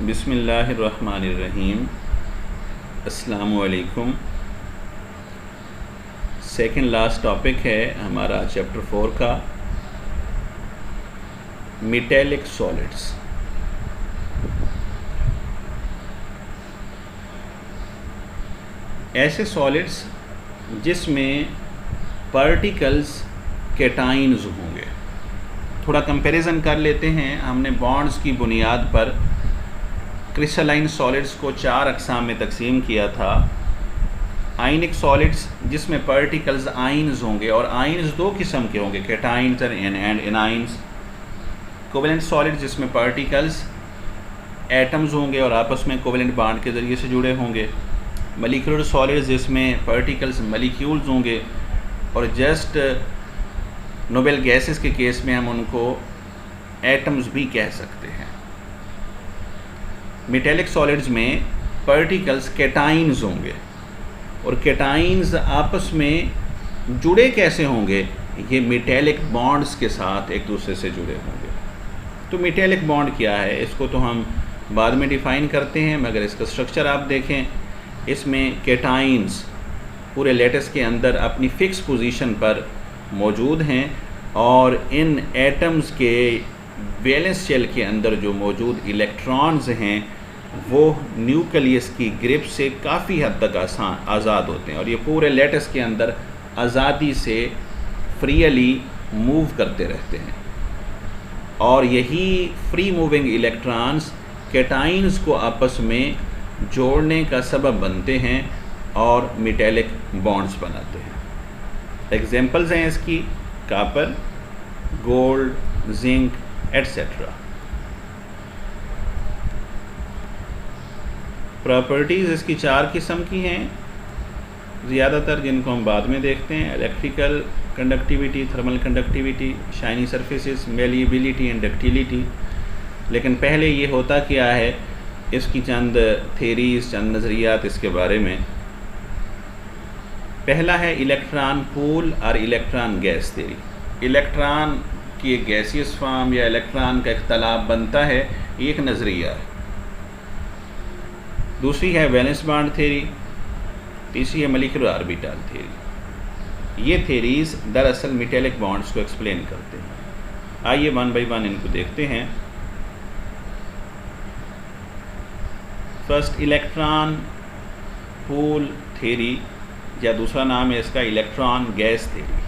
बिस्मिल्लाहिर्रहमानिर्रहीम। अस्सलामुअलैकुम। Second last topic है हमारा चैप्टर 4 का, मेटेलिक सॉलिड्स। ऐसे सॉलिड्स जिसमें पार्टिकल्स कैटाइन्स होंगे। थोड़ा कंपैरिजन कर लेते हैं। हमने बॉन्ड्स की बुनियाद पर क्रिस्टलाइन सॉलिड्स को 4 अक़साम में तकसीम किया था। आयनिक सॉलिड्स जिसमें पार्टिकल्स आइन्स होंगे, और आइन्स 2 किस्म के होंगे, कैटाइन्स एंड एनाइन्स। कोवेलेंट सॉलिड्स जिसमें पार्टिकल्स एटम्स होंगे और आपस में कोवेलेंट बॉन्ड के ज़रिए से जुड़े होंगे। मॉलिक्यूलर सॉलिड्स जिसमें पार्टिकल्स मॉलिक्यूल्स होंगे और जस्ट नोबेल गैसेस के केस में हम उनको एटम्स भी कह सकते हैं। मेटेलिक सॉलिड्स में पार्टिकल्स कैटाइन्स होंगे, और कैटाइन्स आपस में जुड़े कैसे होंगे? ये मेटेलिक बॉन्ड्स के साथ एक दूसरे से जुड़े होंगे। तो मेटेलिक बॉन्ड क्या है, इसको तो हम बाद में डिफ़ाइन करते हैं, मगर इसका स्ट्रक्चर आप देखें। इसमें कैटाइन्स पूरे लेटिस के अंदर अपनी फ़िक्स पोजीशन पर मौजूद हैं, और इन एटम्स के वैलेंस शेल के अंदर जो मौजूद इलेक्ट्रॉन्स हैं वो न्यूक्लियस की ग्रिप से काफ़ी हद तक आज़ाद होते हैं, और ये पूरे लेटिस के अंदर आज़ादी से फ्रीली मूव करते रहते हैं। और यही फ्री मूविंग इलेक्ट्रॉन्स कैटाइन्स को आपस में जोड़ने का सबब बनते हैं और मेटेलिक बॉन्ड्स बनाते हैं। एग्जांपल्स हैं इसकी copper, gold, zinc etcetera. Properties इसकी 4 किस्म की हैं ज़्यादातर, जिनको हम बाद में देखते हैं। Electrical conductivity, thermal conductivity, shiny surfaces, malleability and ductility. लेकिन पहले ये होता क्या है, इसकी चंद थेरीज, चंद नज़रियात इसके बारे में। पहला है इलेक्ट्रॉन पूल और इलेक्ट्रॉन गैस थ्योरी। इलेक्ट्रॉन की एक गैसियस फॉर्म या इलेक्ट्रॉन का इख्तलाफ बनता है, ये एक नज़रिया है। दूसरी है वैलेंस बॉन्ड थ्योरी। तीसरी है मॉलिक्यूलर ऑर्बिटल थ्योरी। ये थ्योरीज दरअसल मेटेलिक बॉन्ड्स को एक्सप्लेन करते हैं। आइए वन बाई वन इनको देखते हैं। फर्स्ट, इलेक्ट्रॉन पूल थ्योरी, या दूसरा नाम है इसका इलेक्ट्रॉन गैस थ्योरी।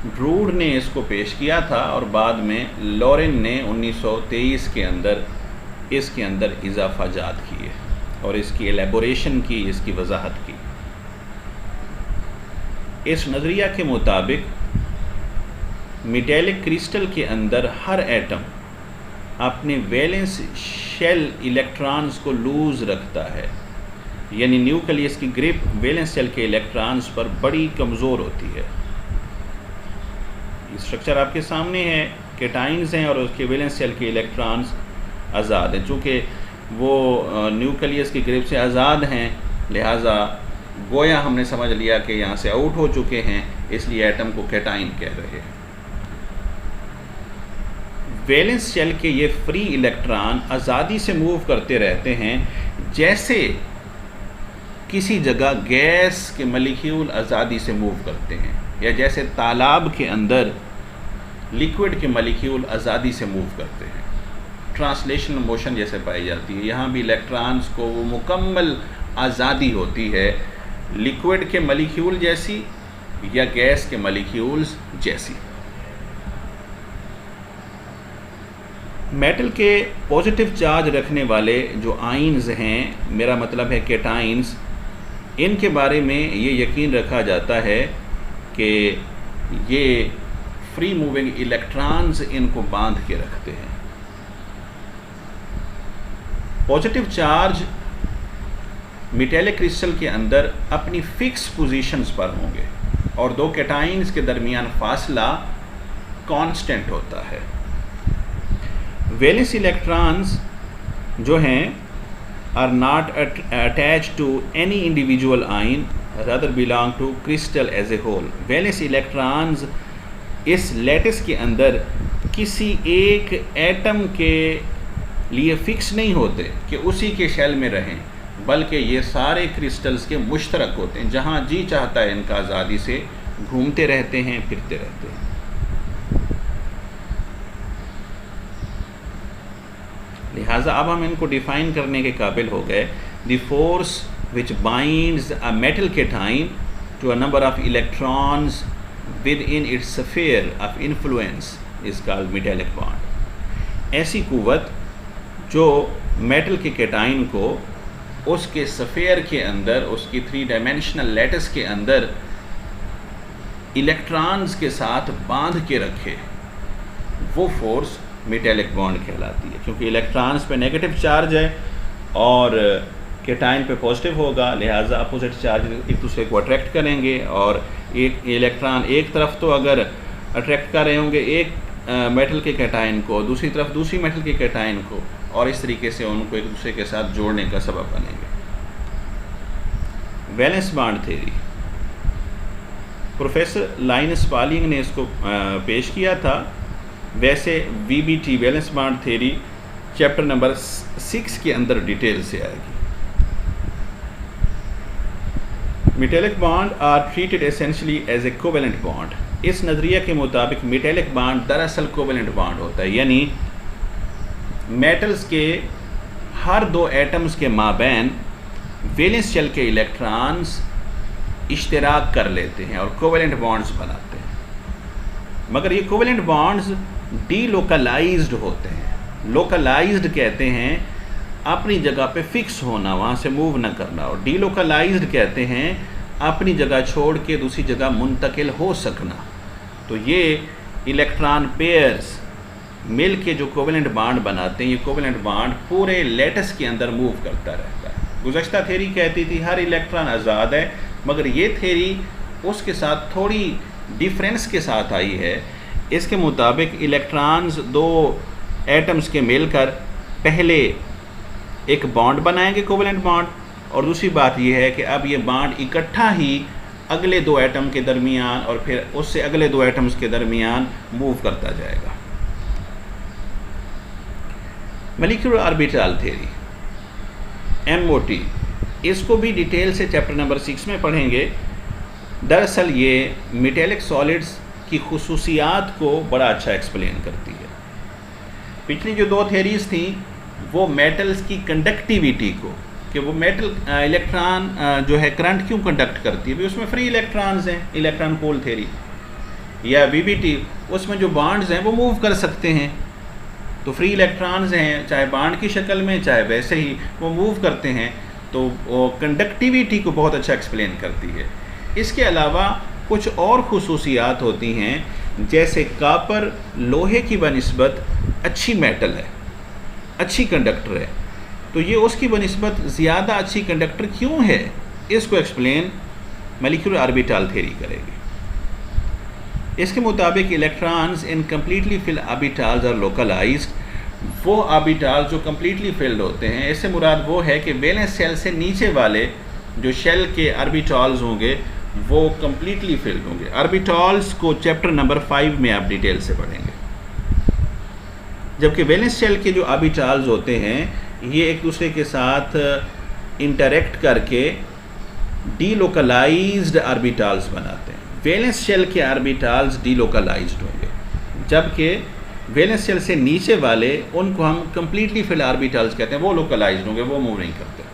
ड्रूड ने इसको पेश किया था और बाद में लॉरेन ने 1923 के अंदर इसके अंदर इजाफाजात किए और इसकी एलेबोरेशन की, इसकी वजाहत की। इस नज़रिया के मुताबिक मेटेलिक क्रिस्टल के अंदर हर एटम अपने वैलेंस शेल इलेक्ट्रॉन्स को लूज़ रखता है, यानी न्यूक्लियस की ग्रिप वैलेंस शेल के इलेक्ट्रॉन्स पर बड़ी कमज़ोर होती है। स्ट्रक्चर आपके सामने है। कैटाइन्स हैं और उसके वैलेंस शेल के इलेक्ट्रॉन्स आज़ाद हैं। चूँकि वो न्यूक्लियस की ग्रिप से आज़ाद हैं, लिहाजा गोया हमने समझ लिया कि यहाँ से आउट हो चुके हैं, इसलिए एटम को कैटाइन कह रहे हैं। वैलेंस शेल के ये फ्री इलेक्ट्रॉन आज़ादी से मूव करते रहते हैं, जैसे किसी जगह गैस के मॉलिक्यूल आज़ादी से मूव करते हैं, या जैसे तालाब के अंदर लिक्विड के मॉलिक्यूल आज़ादी से मूव करते हैं। ट्रांसलेशनल मोशन जैसे पाई जाती है, यहाँ भी इलेक्ट्रॉन्स को वो मुकम्मल आज़ादी होती है, लिक्विड के मॉलिक्यूल जैसी या गैस के मॉलिक्यूल्स जैसी। मेटल के पॉजिटिव चार्ज रखने वाले जो आइन्स हैं, मेरा मतलब है कैटाइन्स, इनके बारे में ये यकीन रखा जाता है कि ये फ्री मूविंग इलेक्ट्रॉन्स इनको बांध के रखते हैं। पॉजिटिव चार्ज मेटेलिक क्रिस्टल के अंदर अपनी फिक्स पोजीशंस पर होंगे, और 2 कैटाइन्स के दरमियान फासला कांस्टेंट होता है। वैलेंस इलेक्ट्रॉन्स जो हैं are not attached to any individual ion, rather belong to crystal as a whole. Valence electrons इस लैटिस के अंदर किसी एक एटम के लिए फ़िक्स नहीं होते कि उसी के शेल में रहें, बल्कि ये सारे क्रिस्टल्स के मुश्तरक होते हैं, जहाँ जी चाहता है इनका आज़ादी से घूमते रहते हैं, फिरते रहते हैं। लिहाजा अब हम इनको डिफ़ाइन करने के काबिल हो गए। The force which binds a metal cation to a number of electrons within its sphere of influence is called metallic bond. ऐसी कुव्वत जो मेटल के केटाइन को उसके स्फीयर के अंदर, उसकी 3 डायमेंशनल लैटिस के अंदर इलेक्ट्रॉन्स के साथ बांध के रखे, वो फोर्स मेटेलिक बॉन्ड कहलाती है। क्योंकि इलेक्ट्रॉन्स पे नेगेटिव चार्ज है और केटाइन पे पॉजिटिव होगा, लिहाजा अपोजिट चार्ज एक दूसरे को अट्रैक्ट करेंगे, और एक इलेक्ट्रॉन एक तरफ तो अगर अट्रैक्ट कर रहे होंगे एक मेटल के केटाइन को, दूसरी तरफ दूसरी मेटल के केटाइन को, और इस तरीके से उनको एक दूसरे के साथ जोड़ने का सबब बनेंगे। Valence bond theory, professor Linus Pauling ने इसको पेश किया था। वैसे VBT valence bond theory chapter number 6 के अंदर डिटेल से आएगी। Metallic bond are treated essentially as a covalent bond. इस नज़रिया के मुताबिक मेटेलिक बॉन्ड दरअसल कोवेलेंट बॉन्ड होता है, यानी मेटल्स के हर 2 एटम्स के माबैन वैलेंस शेल के इलेक्ट्रॉन्स इश्तराक कर लेते हैं और कोवेलेंट बॉन्ड्स बनाते हैं। मगर ये कोवेलेंट बॉन्ड्स डीलोकलाइज्ड होते हैं। लोकलाइज्ड कहते हैं अपनी जगह पे फिक्स होना, वहाँ से मूव ना करना, और डीलोकलाइज्ड कहते हैं अपनी जगह छोड़ के दूसरी जगह मुंतकिल हो सकना। तो ये इलेक्ट्रॉन पेयर्स मिल के जो कोवेलेंट बॉन्ड बनाते हैं, ये कोवेलेंट बॉन्ड पूरे लैटिस के अंदर मूव करता रहता है। गुज़श्ता थ्योरी कहती थी हर इलेक्ट्रॉन आज़ाद है, मगर ये थ्योरी उसके साथ थोड़ी डिफरेंस के साथ आई है। इसके मुताबिक इलेक्ट्रॉन्स 2 एटम्स के मिलकर पहले एक बॉन्ड बनाएंगे कोवेलेंट बॉन्ड, और दूसरी बात यह है कि अब ये बॉन्ड इकट्ठा ही अगले 2 एटम के दरमियान और फिर उससे अगले 2 एटम्स के दरमियान मूव करता जाएगा। मॉलिक्यूलर ऑर्बिटल थ्योरी MOT, इसको भी डिटेल से चैप्टर नंबर 6 में पढ़ेंगे। दरअसल ये मेटेलिक सॉलिड्स की खुसूसियात को बड़ा अच्छा एक्सप्लेन करती है। पिछली जो 2 थ्योरीज थी वो मेटल्स की कंडक्टिविटी को, कि वो मेटल इलेक्ट्रॉन जो है करंट क्यों कंडक्ट करती है, भी उसमें फ्री इलेक्ट्रॉन्स हैं, इलेक्ट्रॉन पोल थ्योरी, या VBT उसमें जो बॉन्ड्स हैं वो मूव कर सकते हैं। तो फ्री इलेक्ट्रॉन्स हैं, चाहे बॉन्ड की शक्ल में चाहे वैसे ही वो मूव करते हैं, तो वो कंडक्टिविटी को बहुत अच्छा एक्सप्लेन करती है। इसके अलावा कुछ और खुसूसियात होती हैं, जैसे कापर लोहे की बनिस्बत अच्छी मेटल है, अच्छी कंडक्टर है, तो ये उसकी बनिस्बत ज़्यादा अच्छी कंडक्टर क्यों है, इसको एक्सप्लेन मॉलिक्यूलर ऑर्बिटल थ्योरी करेगी। इसके मुताबिक electrons in completely filled orbitals are localized. वो ऑर्बिटल्स जो कम्प्लीटली फिल्ड होते हैं, इससे मुराद वो है कि वैलेंस शेल से नीचे वाले जो शेल के ऑर्बिटल्स होंगे वो कम्प्लीटली फिल्ड होंगे। ऑर्बिटल्स को चैप्टर नंबर 5 में आप डिटेल से पढ़ेंगे। जबकि वैलेंस शेल के जो ऑर्बिटल्स होते हैं ये एक दूसरे के साथ इंटरेक्ट करके डीलोकलाइज्ड ऑर्बिटल्स बनाते हैं। वैलेंस शेल के ऑर्बिटल्स डीलोकलाइज्ड होंगे, जबकि वैलेंस शेल से नीचे वाले उनको हम कम्प्लीटली फिल्ड ऑर्बिटल्स कहते हैं, वो लोकलाइज्ड होंगे, वो मूव नहीं करते।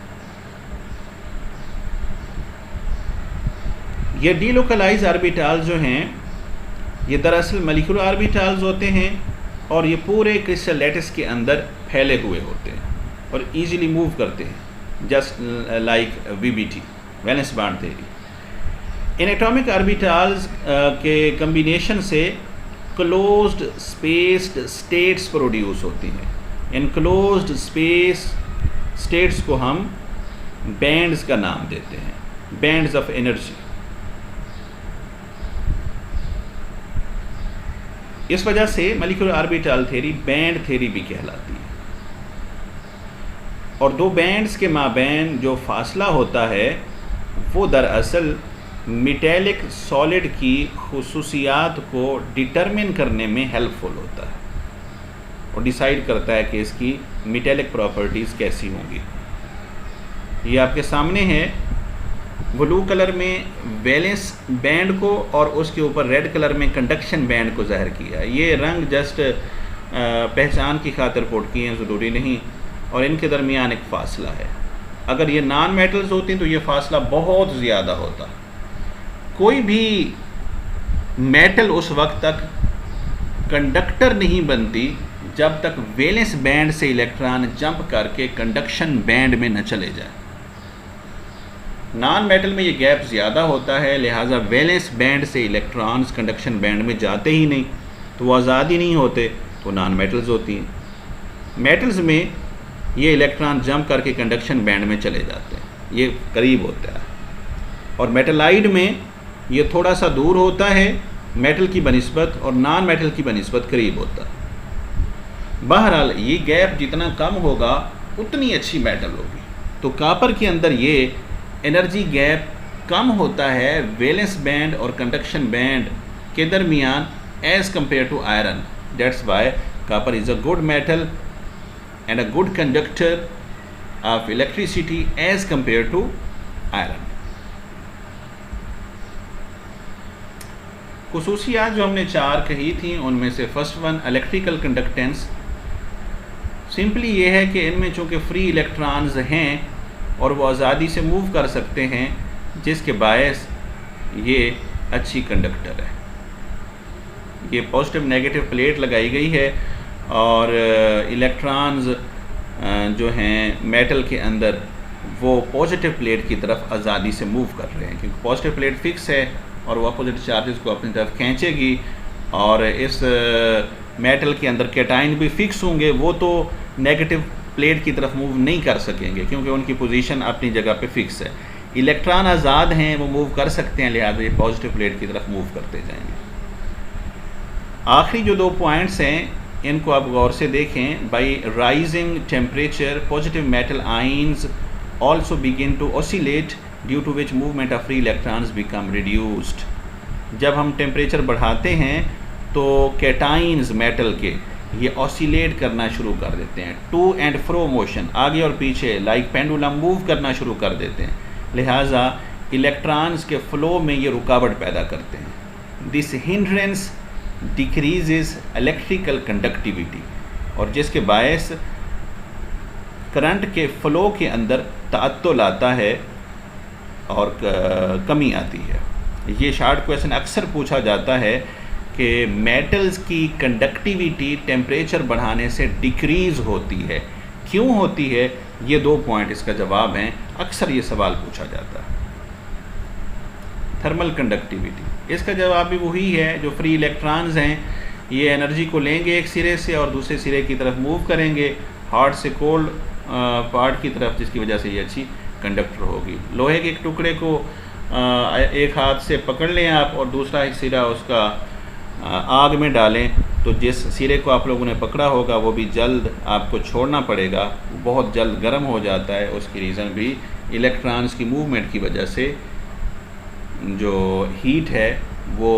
ये डीलोकलाइज्ड ऑर्बिटल्स जो हैं ये दरअसल मॉलिक्यूलर ऑर्बिटल्स होते हैं, और ये पूरे क्रिस्टल लैटिस के अंदर फैले हुए होते हैं और इजीली मूव करते हैं, just like VBT valence bond theory. In atomic orbitals के कम्बिनेशन से क्लोज्ड स्पेस्ड स्टेट्स प्रोड्यूस होती हैं। इन क्लोज्ड स्पेस स्टेट्स को हम बैंड्स का नाम देते हैं, बैंड्स ऑफ एनर्जी। इस वजह से molecular orbital theory band theory भी कहलाती है। और 2 बैंड्स के माबैन जो फासला होता है वो दरअसल मेटेलिक सॉलिड की खुसूसियात को डिटरमिन करने में हेल्पफुल होता है। और डिसाइड करता है कि इसकी मेटेलिक प्रॉपर्टीज़ कैसी होंगी। ये आपके सामने है, ब्लू कलर में वैलेंस बैंड को और उसके ऊपर रेड कलर में कंडक्शन बैंड को ज़ाहिर किया। ये रंग जस्ट पहचान की खातिर पुट किए हैं, ज़रूरी नहीं, और इनके दरमियान एक फ़ासला है। अगर ये नॉन मेटल्स होती तो ये फ़ासला बहुत ज़्यादा होता। कोई भी मेटल उस वक्त तक कंडक्टर नहीं बनती जब तक वैलेंस बैंड से इलेक्ट्रॉन जंप करके कंडक्शन बैंड में न चले जाए। नॉन मेटल में ये गैप ज़्यादा होता है, लिहाजा वैलेंस बैंड से इलेक्ट्रॉन्स कंडक्शन बैंड में जाते ही नहीं, तो वो आज़ाद ही नहीं होते, तो नॉन मेटल्स होती हैं। मेटल्स में ये इलेक्ट्रॉन जंप करके कंडक्शन बैंड में चले जाते हैं, ये करीब होता है। और मेटलाइड में ये थोड़ा सा दूर होता है मेटल की बनिस्बत, और नॉन मेटल की बनिस्बत करीब होता है। बहरहाल ये गैप जितना कम होगा उतनी अच्छी मेटल होगी। तो कॉपर के अंदर ये एनर्जी गैप कम होता है वैलेंस बैंड और कंडक्शन बैंड के दरमियान as compare to iron. That's why copper is a good metal and a good conductor of electricity as compared to iron। खुसूसियात जो हमने 4 कही थी उनमें से first one electrical conductance. Simply ये है कि इनमें चूँकि फ्री इलेक्ट्रॉन्स हैं और वो आज़ादी से मूव कर सकते हैं, जिसके बायस ये अच्छी कंडक्टर है। ये पॉजिटिव नेगेटिव प्लेट लगाई गई है और इलेक्ट्रॉन्स जो हैं मेटल के अंदर वो पॉजिटिव प्लेट की तरफ आज़ादी से मूव कर रहे हैं, क्योंकि पॉजिटिव प्लेट फिक्स है और वो अपोजिट चार्जेस को अपनी तरफ खींचेगी। और इस मेटल के अंदर कैटाइन भी फिक्स होंगे, वो तो नेगेटिव प्लेट की तरफ मूव नहीं कर सकेंगे क्योंकि उनकी पोजीशन अपनी जगह पे फिक्स है। इलेक्ट्रॉन आज़ाद हैं, वो मूव कर सकते हैं, लिहाजा ये पॉजिटिव प्लेट की तरफ मूव करते जाएंगे। आखिरी जो 2 पॉइंट्स हैं इनको आप गौर से देखें। By rising temperature positive metal ions also begin to oscillate due to which movement of free electrons become reduced. जब हम टेम्परेचर बढ़ाते हैं तो कैटाइंस मेटल के ये ऑसिलेट करना शुरू कर देते हैं, टू एंड फ्रो मोशन, आगे और पीछे लाइक पेंडुलम मूव करना शुरू कर देते हैं, लिहाजा इलेक्ट्रॉन्स के फ़्लो में ये रुकावट पैदा करते हैं। This hindrance decreases electrical conductivity, और जिसके बायस करंट के फ़्लो के अंदर ताअत्तुल आता है और कमी आती है। ये शार्ट क्वेश्चन अक्सर पूछा जाता है कि मेटल्स की कंडक्टिविटी टेम्परेचर बढ़ाने से डिक्रीज़ होती है, क्यों होती है? ये 2 पॉइंट इसका जवाब हैं। अक्सर ये सवाल पूछा जाता है। थर्मल कंडक्टिविटी, इसका जवाब भी वही है। जो फ्री इलेक्ट्रॉन्स हैं ये एनर्जी को लेंगे एक सिरे से और दूसरे सिरे की तरफ मूव करेंगे हॉट से कोल्ड पार्ट की तरफ, जिसकी वजह से ये अच्छी कंडक्टर होगी। लोहे के एक टुकड़े को एक हाथ से पकड़ लें आप और दूसरा एक सिरा उसका आग में डालें, तो जिस सिरे को आप लोगों ने पकड़ा होगा वो भी जल्द आपको छोड़ना पड़ेगा, बहुत जल्द गर्म हो जाता है। उसकी रीज़न भी इलेक्ट्रॉन्स की मूवमेंट की वजह से जो हीट है वो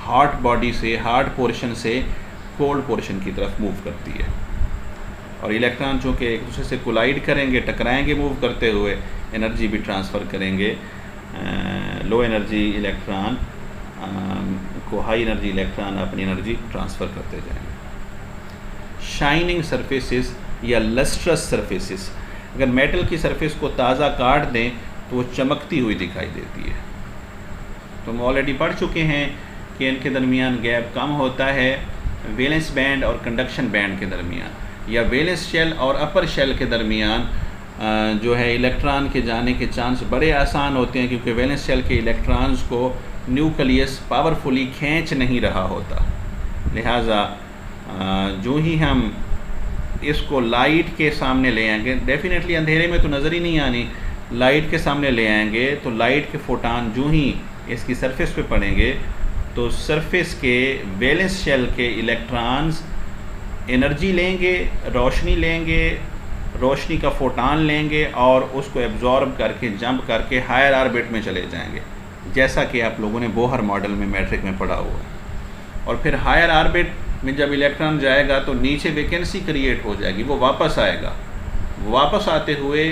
हॉट बॉडी से, हॉट पोर्शन से कोल्ड पोर्शन की तरफ मूव करती है। और इलेक्ट्रॉन चूँकि एक दूसरे से कोलाइड करेंगे, टकराएंगे मूव करते हुए, एनर्जी भी ट्रांसफ़र करेंगे। लो एनर्जी इलेक्ट्रॉन को हाई एनर्जी इलेक्ट्रॉन अपनी एनर्जी ट्रांसफ़र करते जाएंगे। शाइनिंग सरफेसेस या लस्ट्रस सरफेसेस, अगर मेटल की सरफेस को ताज़ा काट दें तो वो चमकती हुई दिखाई देती है। तो हम ऑलरेडी पढ़ चुके हैं कि इनके दरमियान गैप कम होता है वैलेंस बैंड और कंडक्शन बैंड के दरमियान, या वैलेंस शेल और अपर शेल के दरमियान जो है इलेक्ट्रॉन के जाने के चांस बड़े आसान होते हैं, क्योंकि वैलेंस शेल के इलेक्ट्रॉन्स को न्यूक्लियस पावरफुली खींच नहीं रहा होता। लिहाजा जो ही हम इसको लाइट के सामने ले आएंगे, डेफिनेटली अंधेरे में तो नज़र ही नहीं आनी, लाइट के सामने ले आएंगे तो लाइट के फोटान जो ही इसकी सरफेस पे पड़ेंगे तो सरफेस के वैलेंस शेल के इलेक्ट्रॉन्स एनर्जी लेंगे, रोशनी लेंगे, रोशनी का फोटान लेंगे और उसको एब्जॉर्ब करके जंप करके हायर ऑर्बिट में चले जाएंगे, जैसा कि आप लोगों ने बोहर मॉडल में मैट्रिक में पढ़ा हुआ है। और फिर हायर ऑर्बिट में जब इलेक्ट्रॉन जाएगा तो नीचे वैकेंसी क्रिएट हो जाएगी, वो वापस आएगा। वापस आते हुए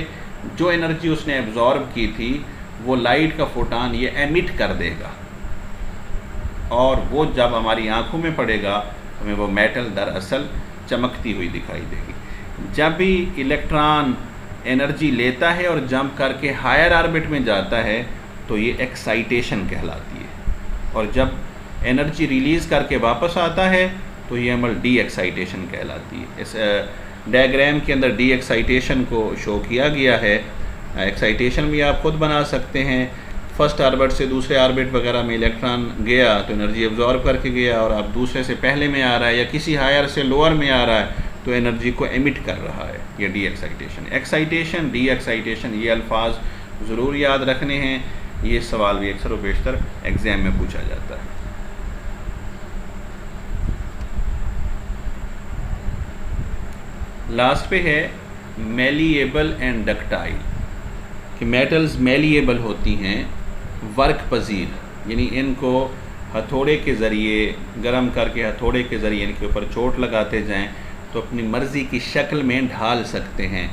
जो एनर्जी उसने एब्जॉर्ब की थी वो लाइट का फोटॉन ये एमिट कर देगा, और वो जब हमारी आंखों में पड़ेगा हमें वो मेटल दरअसल चमकती हुई दिखाई देगी। जब भी इलेक्ट्रॉन एनर्जी लेता है और जंप करके हायर ऑर्बिट में जाता है तो ये एक्साइटेशन कहलाती है, और जब एनर्जी रिलीज़ करके वापस आता है तो ये अमल डी एक्साइटेशन कहलाती है। इस डायग्राम के अंदर डी एक्साइटेशन को शो किया गया है। एक्साइटेशन भी आप खुद बना सकते हैं। फर्स्ट ऑर्बिट से दूसरे ऑर्बिट वगैरह में इलेक्ट्रॉन गया तो एनर्जी एब्जॉर्ब करके गया, और अब दूसरे से पहले में आ रहा है या किसी हायर से लोअर में आ रहा है तो एनर्जी को एमिट कर रहा है, ये D excitation. Excitation, D excitation, ये अल्फाज ज़रूर याद रखने हैं। ये सवाल भी अक्सर व बेशतर एग्ज़ाम में पूछा जाता है। लास्ट पे है मेलिएबल एंड डक्टाइल, कि मेटल्स मेलिएबल होती हैं, वर्क पजीर, यानी इनको हथौड़े के ज़रिए गर्म करके हथौड़े के ज़रिए इनके ऊपर चोट लगाते जाएं तो अपनी मर्ज़ी की शक्ल में ढाल सकते हैं।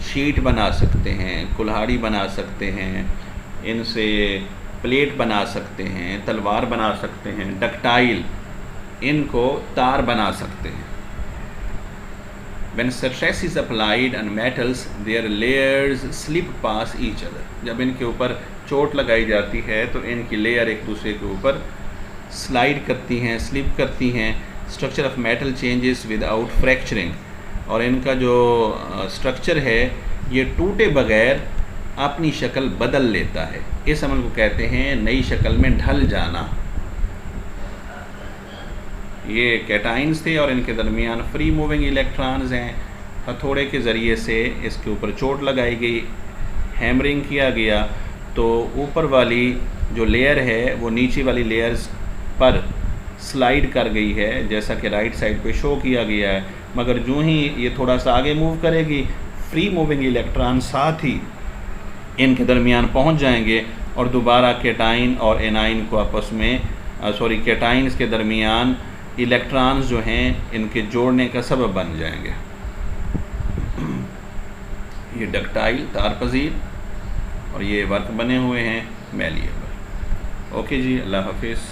शीट बना सकते हैं, कुल्हाड़ी बना सकते हैं, इनसे प्लेट बना सकते हैं, तलवार बना सकते हैं। डक्टाइल, इनको तार बना सकते हैं। When stress is applied on metals, their layers slip past each other. जब इनके ऊपर चोट लगाई जाती है तो इनकी लेयर एक दूसरे के ऊपर स्लाइड करती हैं, स्लिप करती हैं। Structure of metal changes without fracturing, और इनका जो स्ट्रक्चर है ये टूटे बगैर अपनी शक्ल बदल लेता है। इस अमल को कहते हैं नई शक्ल में ढल जाना। ये कैटाइंस थे और इनके दरमियान फ्री मूविंग इलेक्ट्रॉन्स हैं। हथौड़े के ज़रिए से इसके ऊपर चोट लगाई गई, हैमरिंग किया गया तो ऊपर वाली जो लेयर है वो नीचे वाली लेयर्स पर स्लाइड कर गई है, जैसा कि राइट साइड पे शो किया गया है। मगर जो ही ये थोड़ा सा आगे मूव करेगी, फ्री मूविंग इलेक्ट्रॉन साथ ही इनके दरमियान पहुंच जाएंगे और दोबारा कैटाइन और एनाइन को आपस में कैटाइंस के दरमियान इलेक्ट्रॉन्स जो हैं इनके जोड़ने का सबब बन जाएंगे। ये डक्टाइल, तारपजीर, और ये वर्क बने हुए हैं मेलिएबल। ओके जी, अल्लाह हाफिज़।